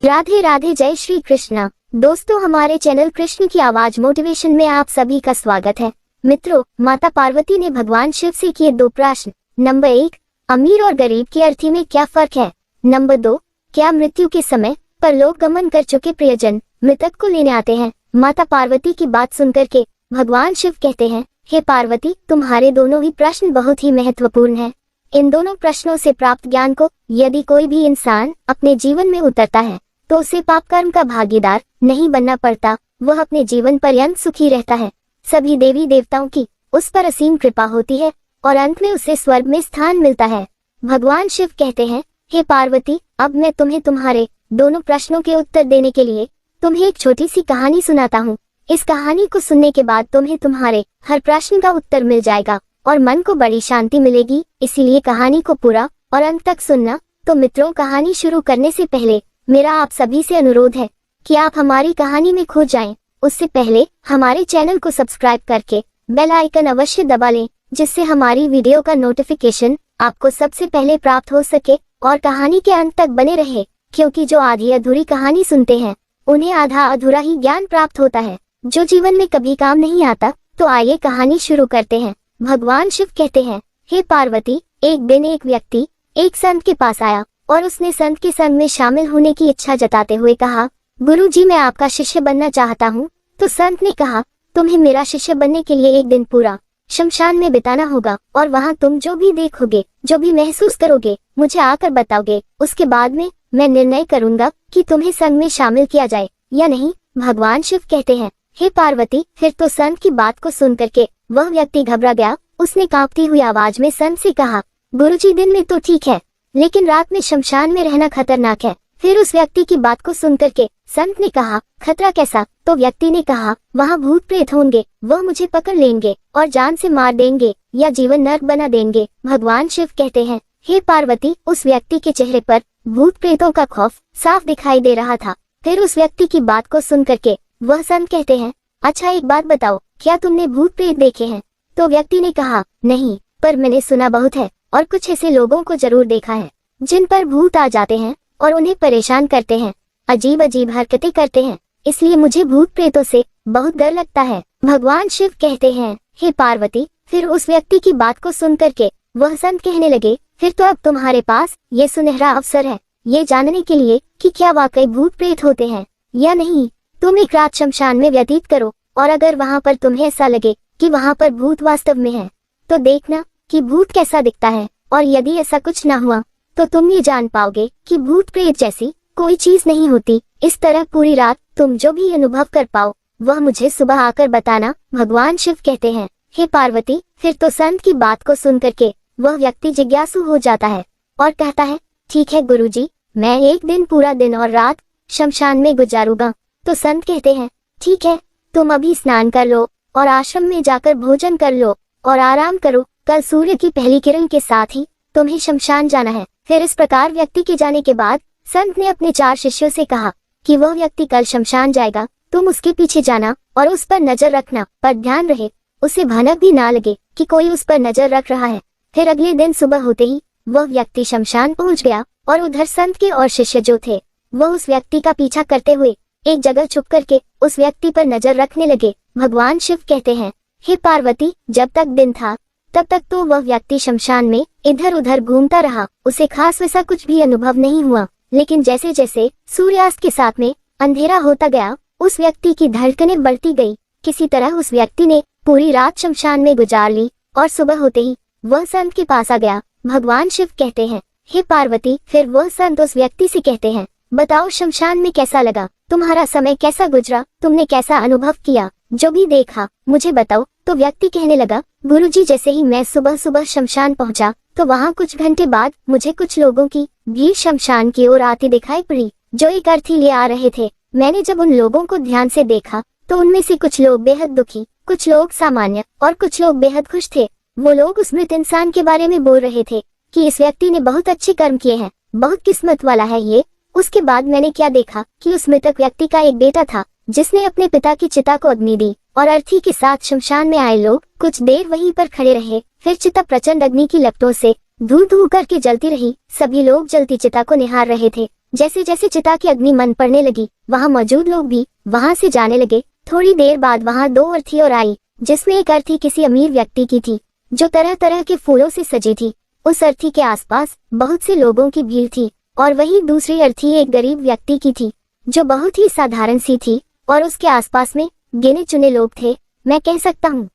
राधे राधे, जय श्री कृष्णा। दोस्तों, हमारे चैनल कृष्ण की आवाज मोटिवेशन में आप सभी का स्वागत है। मित्रों, माता पार्वती ने भगवान शिव से किए 2 प्रश्न। नंबर 1, अमीर और गरीब की अर्थी में क्या फर्क है। नंबर 2, क्या मृत्यु के समय परलोक गमन कर चुके प्रियजन मृतक को लेने आते हैं। माता पार्वती की बात सुनकर के भगवान शिव कहते हैं, हे पार्वती, तुम्हारे दोनों ही प्रश्न बहुत ही महत्वपूर्ण हैं। इन दोनों प्रश्नों से प्राप्त ज्ञान को यदि कोई भी इंसान अपने जीवन में उतरता है तो उसे पाप कर्म का भागीदार नहीं बनना पड़ता, वह अपने जीवन पर्यंत सुखी रहता है। सभी देवी देवताओं की उस पर असीम कृपा होती है और अंत में उसे स्वर्ग में स्थान मिलता है। भगवान शिव कहते हैं, हे पार्वती, अब मैं तुम्हें तुम्हारे दोनों प्रश्नों के उत्तर देने के लिए तुम्हें एक छोटी सी कहानी सुनाता हूँ। इस कहानी को सुनने के बाद तुम्हें तुम्हारे हर प्रश्न का उत्तर मिल जाएगा और मन को बड़ी शांति मिलेगी। इसीलिए कहानी को पूरा और अंत तक सुनना। तो मित्रों, कहानी शुरू करने से पहले मेरा आप सभी से अनुरोध है कि आप हमारी कहानी में खो जाएं। उससे पहले हमारे चैनल को सब्सक्राइब करके बेल आइकन अवश्य दबा लें, जिससे हमारी वीडियो का नोटिफिकेशन आपको सबसे पहले प्राप्त हो सके और कहानी के अंत तक बने रहे, क्योंकि जो आधी अधूरी कहानी सुनते हैं उन्हें आधा अधूरा ही ज्ञान प्राप्त होता है, जो जीवन में कभी काम नहीं आता। तो आइए कहानी शुरू करते हैं। भगवान शिव कहते हैं, हे पार्वती, एक दिन एक व्यक्ति एक संत के पास आया और उसने संत के संग में शामिल होने की इच्छा जताते हुए कहा, गुरुजी, मैं आपका शिष्य बनना चाहता हूँ। तो संत ने कहा, तुम्हें मेरा शिष्य बनने के लिए एक दिन पूरा शमशान में बिताना होगा और वहाँ तुम जो भी देखोगे, जो भी महसूस करोगे, मुझे आकर बताओगे। उसके बाद में मैं निर्णय करूंगा कि तुम्हें संग में शामिल किया जाए या नहीं। भगवान शिव कहते हैं, हे पार्वती, फिर तो संत की बात को सुन करके वह व्यक्ति घबरा गया। उसने कांपती हुई आवाज में संत से कहा, गुरुजी, दिन में तो ठीक है, लेकिन रात में शमशान में रहना खतरनाक है। फिर उस व्यक्ति की बात को सुन करके संत ने कहा, खतरा कैसा? तो व्यक्ति ने कहा, वहाँ भूत प्रेत होंगे, वह मुझे पकड़ लेंगे और जान से मार देंगे या जीवन नर्क बना देंगे। भगवान शिव कहते हैं, हे पार्वती, उस व्यक्ति के चेहरे पर भूत प्रेतों का खौफ साफ दिखाई दे रहा था। फिर उस व्यक्ति की बात को सुन करके वह संत कहते हैं, अच्छा एक बात बताओ, क्या तुमने भूत प्रेत देखे हैं? तो व्यक्ति ने कहा, नहीं, पर मैंने सुना बहुत है और कुछ ऐसे लोगों को जरूर देखा है जिन पर भूत आ जाते हैं और उन्हें परेशान करते हैं, अजीब अजीब हरकतें करते हैं, इसलिए मुझे भूत प्रेतों से बहुत डर लगता है। भगवान शिव कहते हैं, हे पार्वती, फिर उस व्यक्ति की बात को सुन करके वह संत कहने लगे, फिर तो अब तुम्हारे पास ये सुनहरा अवसर है ये जानने के लिए कि क्या वाकई भूत प्रेत होते हैं या नहीं। तुम एक रात शमशान में व्यतीत करो और अगर वहाँ पर तुम्हें ऐसा लगे कि वहाँ पर भूत वास्तव में है तो देखना कि भूत कैसा दिखता है, और यदि ऐसा कुछ ना हुआ तो तुम ये जान पाओगे कि भूत प्रेत जैसी कोई चीज नहीं होती। इस तरह पूरी रात तुम जो भी अनुभव कर पाओ वह मुझे सुबह आकर बताना। भगवान शिव कहते हैं, हे पार्वती, फिर तो संत की बात को सुन करके वह व्यक्ति जिज्ञासु हो जाता है और कहता है, ठीक है गुरुजी, मैं एक दिन पूरा दिन और रात शमशान में गुजारूंगा। तो संत कहते हैं, ठीक है, तुम अभी स्नान कर लो और आश्रम में जाकर भोजन कर लो और आराम करो। कल सूर्य की पहली किरण के साथ ही तुम्हें शमशान जाना है। फिर इस प्रकार व्यक्ति के जाने के बाद संत ने अपने 4 शिष्यों से कहा कि वह व्यक्ति कल शमशान जाएगा, तुम उसके पीछे जाना और उस पर नजर रखना, पर ध्यान रहे उसे भनक भी ना लगे कि कोई उस पर नजर रख रहा है। फिर अगले दिन सुबह होते ही वह व्यक्ति शमशान पहुंच गया और उधर संत के और शिष्य जो थे वह उस व्यक्ति का पीछा करते हुए एक जगह छुप करके उस व्यक्ति पर नजर रखने लगे। भगवान शिव कहते हैं, हे पार्वती, जब तक दिन था तब तक तो वह व्यक्ति शमशान में इधर उधर घूमता रहा, उसे खास वैसा कुछ भी अनुभव नहीं हुआ। लेकिन जैसे जैसे सूर्यास्त के साथ में अंधेरा होता गया, उस व्यक्ति की धड़कनें बढ़ती गई। किसी तरह उस व्यक्ति ने पूरी रात शमशान में गुजार ली और सुबह होते ही वह संत के पास आ गया। भगवान शिव कहते हैं, हे पार्वती, फिर वह संत उस व्यक्ति से कहते हैं, बताओ शमशान में कैसा लगा, तुम्हारा समय कैसा गुजरा, तुमने कैसा अनुभव किया, जो भी देखा मुझे बताओ। तो व्यक्ति कहने लगा, गुरुजी, जैसे ही मैं सुबह सुबह शमशान पहुंचा तो वहाँ कुछ घंटे बाद मुझे कुछ लोगों की भीड़ शमशान की ओर आती दिखाई पड़ी, जो एक अर्थी ले आ रहे थे। मैंने जब उन लोगों को ध्यान से देखा तो उनमें से कुछ लोग बेहद दुखी, कुछ लोग सामान्य और कुछ लोग बेहद खुश थे। वो लोग उस मृत इंसान के बारे में बोल रहे थे कि इस व्यक्ति ने बहुत अच्छे कर्म किए हैं, बहुत किस्मत वाला है ये। उसके बाद मैंने क्या देखा कि उस मृतक व्यक्ति का एक बेटा था जिसने अपने पिता की चिता को अग्नि दी और अर्थी के साथ शमशान में आए लोग कुछ देर वहीं पर खड़े रहे। फिर चिता प्रचंड अग्नि की लपटों से धू धू करके जलती रही। सभी लोग जलती चिता को निहार रहे थे। जैसे जैसे चिता की अग्नि मन पड़ने लगी, वहाँ मौजूद लोग भी वहाँ से जाने लगे। थोड़ी देर बाद वहाँ 2 अर्थी और आई, जिसमें एक अर्थी किसी अमीर व्यक्ति की थी, जो तरह तरह के फूलों से सजी थी। उस अर्थी के आसपास बहुत से लोगों की भीड़ थी, और वही दूसरी अर्थी एक गरीब व्यक्ति की थी, जो बहुत ही साधारण सी थी, और उसके आसपास में गिने चुने लोग थे। मैं कह सकता हूँ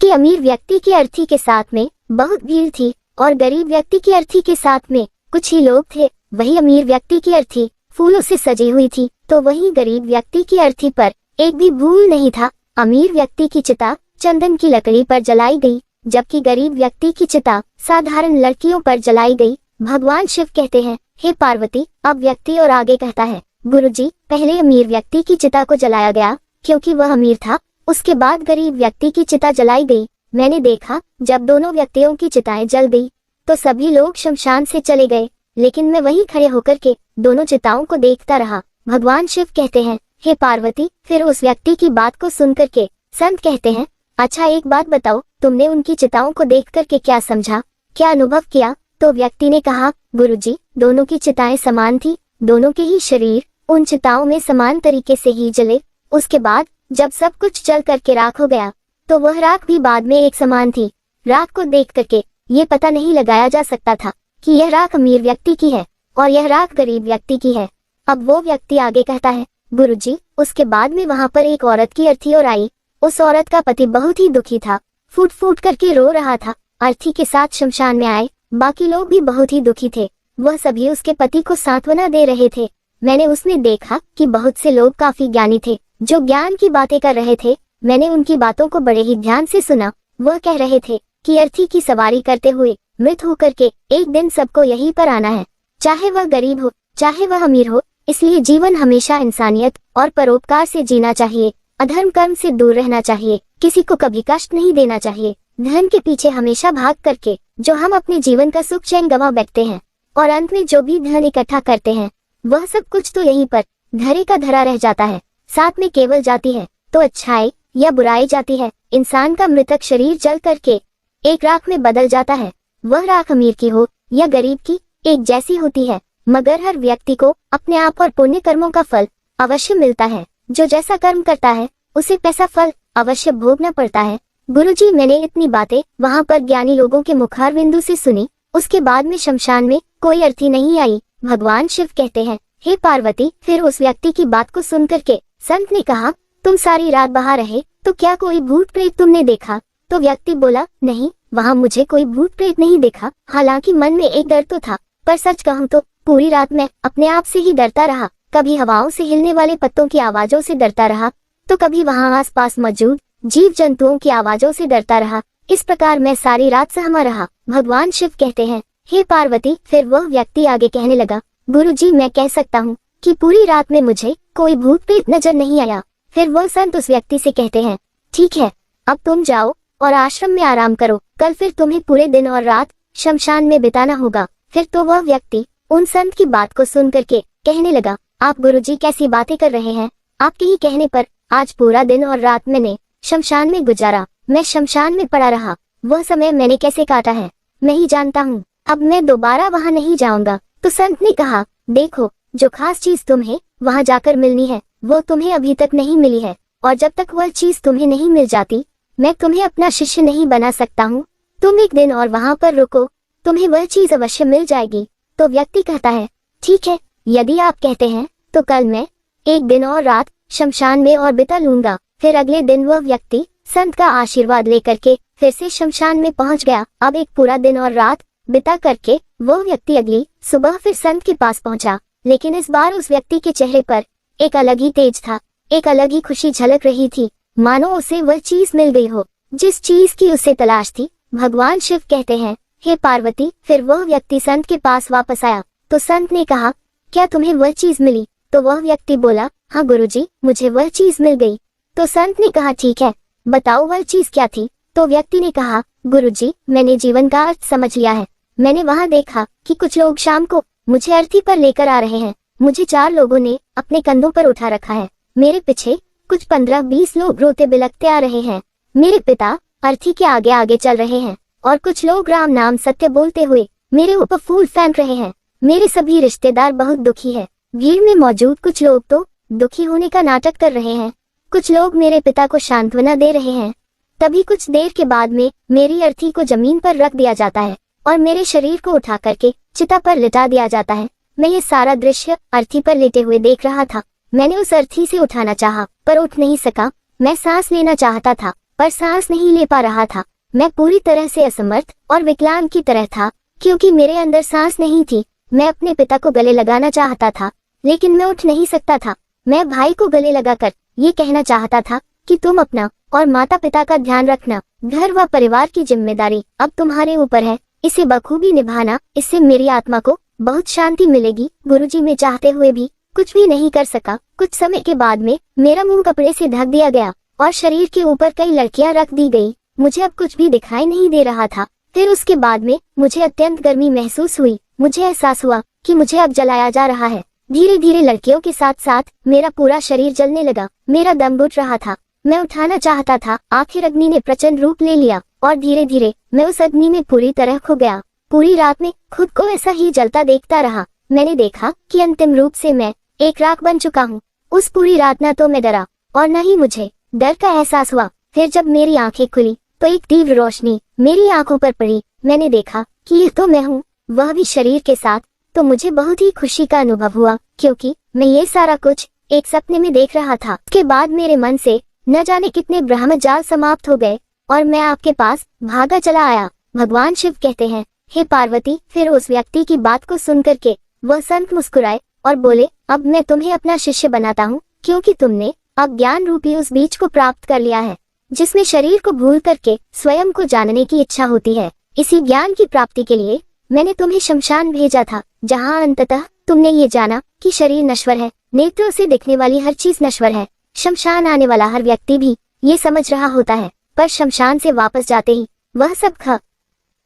कि अमीर व्यक्ति की अर्थी के साथ में बहुत भीड़ थी, और गरीब व्यक्ति की अर्थी के साथ में कुछ ही लोग थे। वही अमीर व्यक्ति की अर्थी फूलों से सजी हुई थी, तो वही गरीब व्यक्ति की अर्थी पर एक भी फूल नहीं था। अमीर व्यक्ति की चिता चंदन की लकड़ी पर जलाई गई, जबकि गरीब व्यक्ति की चिता साधारण लड़कियों पर जलाई गई। भगवान शिव कहते हैं, हे पार्वती। अब व्यक्ति और आगे कहता है, गुरुजी, पहले अमीर व्यक्ति की चिता को जलाया गया क्योंकि वह अमीर था। उसके बाद गरीब व्यक्ति की चिता जलाई गई। मैंने देखा जब दोनों व्यक्तियों की चिताएं जल गई तो सभी लोग शमशान से चले गए, लेकिन मैं वहीं खड़े होकर के दोनों चिताओं को देखता रहा। भगवान शिव कहते हैं, हे पार्वती। फिर उस व्यक्ति की बात को सुन करके संत कहते हैं, अच्छा एक बात बताओ, तुमने उनकी चिताओं को देख करके क्या समझा, क्या अनुभव किया? तो व्यक्ति ने कहा, गुरुजी, दोनों की चिताएं समान थी, दोनों के ही शरीर उन चिताओं में समान तरीके से ही जले। उसके बाद जब सब कुछ जल करके राख हो गया तो वह राख भी बाद में एक समान थी। राख को देख करके ये पता नहीं लगाया जा सकता था कि यह राख अमीर व्यक्ति की है और यह राख गरीब व्यक्ति की है। अब वो व्यक्ति आगे कहता है, गुरुजी, उसके बाद में वहाँ पर एक औरत की अर्थी और आई। उस औरत का पति बहुत ही दुखी था, फूट फूट करके रो रहा था। अर्थी के साथ शमशान में आए बाकी लोग भी बहुत ही दुखी थे, वह सभी उसके पति को सांत्वना दे रहे थे। मैंने उसमें देखा कि बहुत से लोग काफी ज्ञानी थे, जो ज्ञान की बातें कर रहे थे। मैंने उनकी बातों को बड़े ही ध्यान से सुना। वह कह रहे थे कि अर्थी की सवारी करते हुए मृत होकर के एक दिन सबको यहीं पर आना है, चाहे वह गरीब हो चाहे वह अमीर हो। इसलिए जीवन हमेशा इंसानियत और परोपकार से जीना चाहिए, अधर्म कर्म से दूर रहना चाहिए, किसी को कभी कष्ट नहीं देना चाहिए। धन के पीछे हमेशा भाग करके जो हम अपने जीवन का सुख चैन गंवा बैठते हैं, और अंत में जो भी धन इकट्ठा करते हैं वह सब कुछ तो यहीं पर धरे का धरा रह जाता है। साथ में केवल जाती है तो अच्छाई या बुराई जाती है। इंसान का मृतक शरीर जल करके एक राख में बदल जाता है। वह राख अमीर की हो या गरीब की एक जैसी होती है, मगर हर व्यक्ति को अपने आप और पुण्य कर्मों का फल अवश्य मिलता है। जो जैसा कर्म करता है उसे वैसा फल अवश्य भोगना पड़ता है। गुरुजी, मैंने इतनी बातें वहाँ पर ज्ञानी लोगों के मुखार बिंदु से सुनी। उसके बाद में शमशान में कोई अर्थी नहीं आई। भगवान शिव कहते हैं, हे पार्वती। फिर उस व्यक्ति की बात को सुन करके संत ने कहा, तुम सारी रात बाहर रहे तो क्या कोई भूत प्रेत तुमने देखा? तो व्यक्ति बोला, नहीं, वहाँ मुझे कोई भूत प्रेत नहीं देखा। हालांकि मन में एक डर तो था, पर सच कहूँ तो पूरी रात मैं अपने आप से ही डरता रहा। कभी हवाओं से हिलने वाले पत्तों की आवाजों से डरता रहा, तो कभी वहाँ आसपास मौजूद जीव जंतुओं की आवाजों से डरता रहा। इस प्रकार मैं सारी रात सहमा रहा। भगवान शिव कहते हैं, हे पार्वती। फिर वह व्यक्ति आगे कहने लगा, गुरुजी, मैं कह सकता हूँ कि पूरी रात में मुझे कोई भूत प्रेत नजर नहीं आया। फिर वह संत उस व्यक्ति से कहते हैं, ठीक है, अब तुम जाओ और आश्रम में आराम करो, कल फिर तुम्हें पूरे दिन और रात शमशान में बिताना होगा। फिर तो वह व्यक्ति उन संत की बात को सुन करके कहने लगा, आप गुरुजी कैसी बातें कर रहे हैं? आपके ही कहने पर आज पूरा दिन और रात मैंने शमशान में गुजारा। मैं शमशान में पड़ा रहा। वह समय मैंने कैसे काटा है मैं ही जानता हूँ। अब मैं दोबारा वहाँ नहीं जाऊंगा। तो संत ने कहा, देखो, जो खास चीज तुम्हें वहाँ जाकर मिलनी है वो तुम्हें अभी तक नहीं मिली है, और जब तक वह चीज तुम्हें नहीं मिल जाती मैं तुम्हें अपना शिष्य नहीं बना सकता हूँ। तुम एक दिन और वहाँ पर रुको, तुम्हें वह चीज अवश्य मिल जाएगी। तो व्यक्ति कहता है, ठीक है, यदि आप कहते हैं तो कल मैं एक दिन और रात शमशान में और बिता लूंगा। फिर अगले दिन वह व्यक्ति संत का आशीर्वाद लेकर के फिर से शमशान में पहुंच गया। अब एक पूरा दिन और रात बिता करके वह व्यक्ति अगली सुबह फिर संत के पास पहुंचा, लेकिन इस बार उस व्यक्ति के चेहरे पर एक अलग ही तेज था, एक अलग ही खुशी झलक रही थी, मानो उसे वह चीज मिल गई हो जिस चीज की उसे तलाश थी। भगवान शिव कहते हैं, हे पार्वती। फिर वह व्यक्ति संत के पास वापस आया तो संत ने कहा, क्या तुम्हें वह चीज मिली? तो वह व्यक्ति बोला, हाँ गुरुजी, मुझे वह चीज मिल गई। तो संत ने कहा, ठीक है, बताओ वह चीज क्या थी? तो व्यक्ति ने कहा, गुरुजी, मैंने जीवन का अर्थ समझ लिया है। मैंने वहाँ देखा कि कुछ लोग शाम को मुझे अर्थी पर लेकर आ रहे हैं। मुझे 4 लोगों ने अपने कंधों पर उठा रखा है। मेरे पीछे कुछ 15-20 लोग रोते बिलखते आ रहे हैं। मेरे पिता अर्थी के आगे आगे चल रहे हैं और कुछ लोग राम नाम सत्य बोलते हुए मेरे ऊपर फूल फेंक रहे हैं। मेरे सभी रिश्तेदार बहुत दुखी है। भीड़ में मौजूद कुछ लोग तो दुखी होने का नाटक कर रहे हैं, कुछ लोग मेरे पिता को सांत्वना दे रहे हैं। तभी कुछ देर के बाद में मेरी अर्थी को जमीन पर रख दिया जाता है और मेरे शरीर को उठा करके चिता पर लिटा दिया जाता है। मैं ये सारा दृश्य अर्थी पर लेटे हुए देख रहा था। मैंने उस अर्थी से उठाना चाहा पर उठ नहीं सका। मैं सांस लेना चाहता था पर सांस नहीं ले पा रहा था। मैं पूरी तरह से असमर्थ और विकलांग की तरह था क्योंकि मेरे अंदर सांस नहीं थी। मैं अपने पिता को गले लगाना चाहता था लेकिन मैं उठ नहीं सकता था। मैं भाई को गले लगाकर ये कहना चाहता था कि तुम अपना और माता पिता का ध्यान रखना। घर व परिवार की जिम्मेदारी अब तुम्हारे ऊपर है, इसे बखूबी निभाना। इससे मेरी आत्मा को बहुत शांति मिलेगी। गुरुजी मैं चाहते हुए भी कुछ भी नहीं कर सका। कुछ समय के बाद में मेरा मुंह कपड़े से ढक दिया गया और शरीर के ऊपर कई लड़कियां रख दी गई। मुझे अब कुछ भी दिखाई नहीं दे रहा था। फिर उसके बाद में मुझे अत्यंत गर्मी महसूस हुई। मुझे एहसास हुआ कि मुझे अब जलाया जा रहा है। धीरे धीरे लड़कियों के साथ साथ मेरा पूरा शरीर जलने लगा। मेरा दम घुट रहा था। मैं उठाना चाहता था। आखिर अग्नि ने प्रचंड रूप ले लिया और धीरे धीरे मैं उस अग्नि में पूरी तरह खो गया। पूरी रात में खुद को ऐसा ही जलता देखता रहा। मैंने देखा कि अंतिम रूप से मैं एक राख बन चुका हूँ। उस पूरी रात न तो मैं डरा और न ही मुझे डर का एहसास हुआ। फिर जब मेरी आंखें खुली तो एक तीव्र रोशनी मेरी आंखों पर पड़ी। मैंने देखा कि ये तो मैं हूँ, वह भी शरीर के साथ। तो मुझे बहुत ही खुशी का अनुभव हुआ क्योंकि मैं ये सारा कुछ एक सपने में देख रहा था। उसके बाद मेरे मन से न जाने कितने ब्रह्मजाल समाप्त हो गए और मैं आपके पास भागा चला आया। भगवान शिव कहते हैं, हे पार्वती। फिर उस व्यक्ति की बात को सुन करके वह संत मुस्कुराए और बोले, अब मैं तुम्हें अपना शिष्य बनाता हूँ क्योंकि तुमने अब ज्ञान रूपी उस बीज को प्राप्त कर लिया है जिसमें शरीर को भूल करके स्वयं को जानने की इच्छा होती है। इसी ज्ञान की प्राप्ति के लिए मैंने तुम्हें शमशान भेजा था, जहाँ अंततः तुमने ये जाना कि शरीर नश्वर है, नेत्रों से दिखने वाली हर चीज नश्वर है। शमशान आने वाला हर व्यक्ति भी ये समझ रहा होता है, पर शमशान से वापस जाते ही वह सब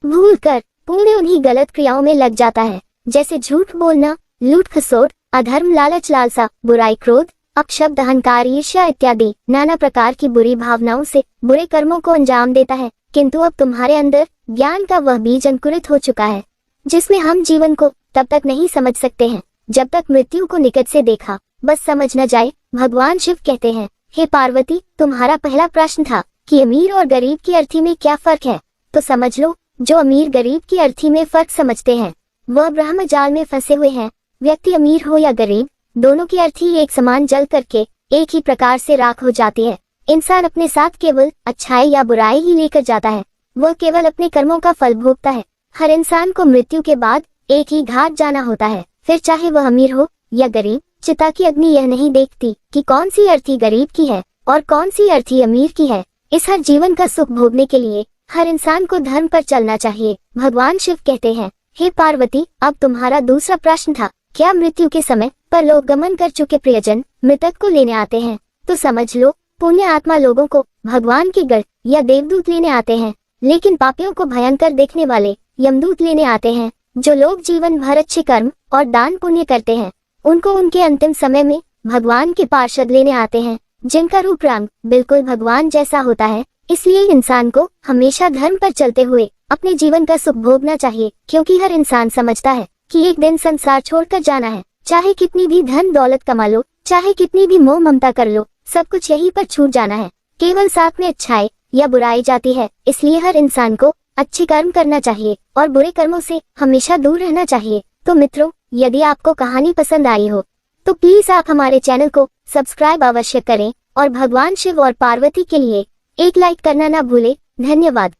भूल कर पुण्य उन्हीं गलत क्रियाओं में लग जाता है, जैसे झूठ बोलना, लूट खसोट, अधर्म, लालच, लालसा, बुराई, क्रोध, अपशब्द, अहंकार, ईर्ष्या इत्यादि नाना प्रकार की बुरी भावनाओं से बुरे कर्मों को अंजाम देता है। किंतु अब तुम्हारे अंदर ज्ञान का वह बीज अंकुरित हो चुका है जिसमें हम जीवन को तब तक नहीं समझ सकते हैं जब तक मृत्यु को निकट से देखा बस समझ न जाए। भगवान शिव कहते हैं, हे पार्वती, तुम्हारा पहला प्रश्न था कि अमीर और गरीब की अर्थी में क्या फर्क है। तो समझ लो, जो अमीर गरीब की अर्थी में फर्क समझते हैं वह ब्रह्म जाल में फंसे हुए हैं। व्यक्ति अमीर हो या गरीब, दोनों की अर्थी एक समान जल करके एक ही प्रकार से राख हो जाती है। इंसान अपने साथ केवल अच्छाई या बुराई ही लेकर जाता है, वह केवल अपने कर्मों का फल भोगता है। हर इंसान को मृत्यु के बाद एक ही घाट जाना होता है, फिर चाहे वह अमीर हो या गरीब। चिता की अग्नि यह नहीं देखती कि कौन सी अर्थी गरीब की है और कौन सी अर्थी अमीर की है। इस हर जीवन का सुख भोगने के लिए हर इंसान को धर्म पर चलना चाहिए। भगवान शिव कहते हैं, हे पार्वती, अब तुम्हारा दूसरा प्रश्न था, क्या मृत्यु के समय पर लोग गमन कर चुके प्रियजन मृतक को लेने आते हैं। तो समझ लो, पुण्य आत्मा लोगों को भगवान के गढ़ या देवदूत लेने आते हैं, लेकिन पापियों को भयंकर देखने वाले यमदूत लेने आते हैं। जो लोग जीवन भर अच्छे कर्म और दान पुण्य करते हैं उनको उनके अंतिम समय में भगवान के पार्षद लेने आते हैं, जिनका रूप रंग बिल्कुल भगवान जैसा होता है। इसलिए इंसान को हमेशा धर्म पर चलते हुए अपने जीवन का सुख भोगना चाहिए, क्योंकि हर इंसान समझता है कि एक दिन संसार छोड़कर जाना है। चाहे कितनी भी धन दौलत कमा लो, चाहे कितनी भी मोह ममता कर लो, सब कुछ यहीं पर छूट जाना है। केवल साथ में अच्छाई या बुराई जाती है। इसलिए हर इंसान को अच्छे कर्म करना चाहिए और बुरे कर्मों से हमेशा दूर रहना चाहिए। तो मित्रों, यदि आपको कहानी पसंद आई हो तो प्लीज आप हमारे चैनल को सब्सक्राइब अवश्य करें और भगवान शिव और पार्वती के लिए एक लाइक करना ना भूलें। धन्यवाद।